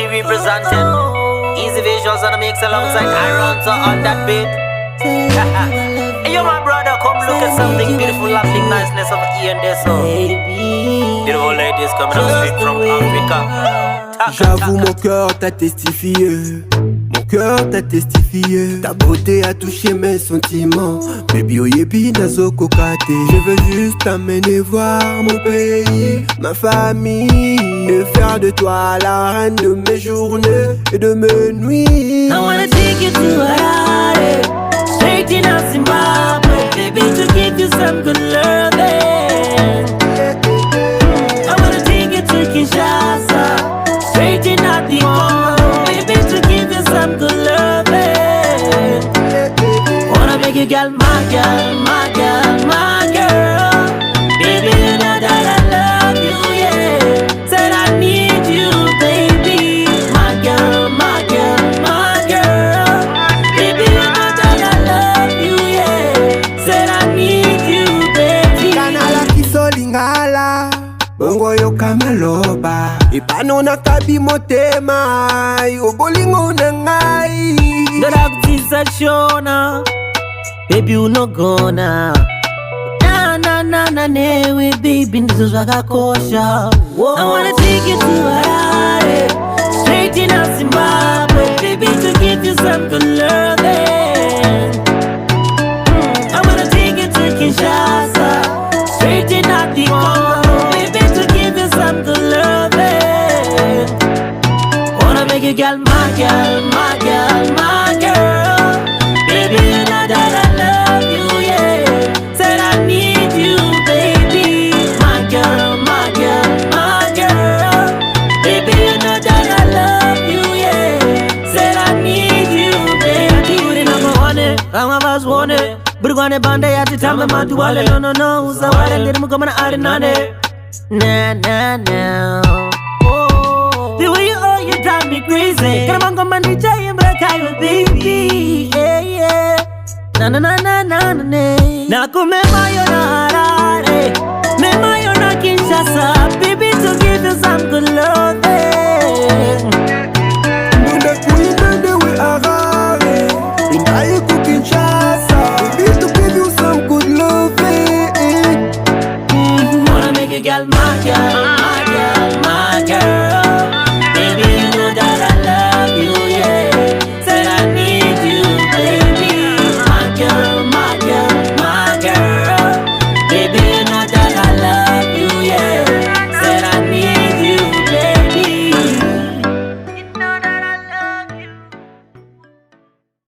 Energy representing. Easy visuals on the mix alongside Iron so on that beat. Hey, yo, my brother, come look at something beautiful, lovely niceness of here and there. So, beautiful ladies coming up straight from Africa. J'avoue, mon cœur t'a testifié. Mon cœur t'a testifié. Ta beauté a touché mes sentiments. Baby, oyebi nazo kokate. Je veux juste t'amener voir mon pays, ma famille, et faire de toi la reine de mes journées et de mes nuits. I wanna take you to Harare, straight in Zimbabwe, baby, to give you some good loving. I wanna take you to Kinshasa, straight in the Congo, baby, to give you some good loving. Wanna make you girl, my girl, my girl, my girl. Baby, you know that I love you, yeah. Said I need you, baby, my girl, my girl, my girl. Baby, you know that I love you, yeah. Said I need you, baby. Kanala kisolingala bongo yo kamaloba ipano na kabi motema yo bolingo na ngai Dora kutisa shona, baby uno gonna na newe baby ndizo zvakakosha. I wanna take you to Harare, straight in Zimbabwe, baby, to give you some good loving. I wanna take you to Kinshasa, straight in the Congo, baby, to give you some good loving. Wanna make you girl, my girl, my girl, my girl. Baby, you know that I love you, yeah. Said I need you, baby, my girl, my girl, my girl. Baby, you know that I love you, yeah. Said I need you, baby. Uri number one, kama vas one. Burgwane bande yati tambe matuwale. No, usawale ndiri mukomana ari nane. Na. Oh, the way you drive me crazy. Kana mango mandi chayi mbeka you, baby, yeah. Na. Nakumema yo na Harare, mema yo na Kinshasa, baby, to give you some good loving. Nuna kuinende we Harare Indai ku Kinshasa Baby to give you some good loving. Wanna make you girl, my girl.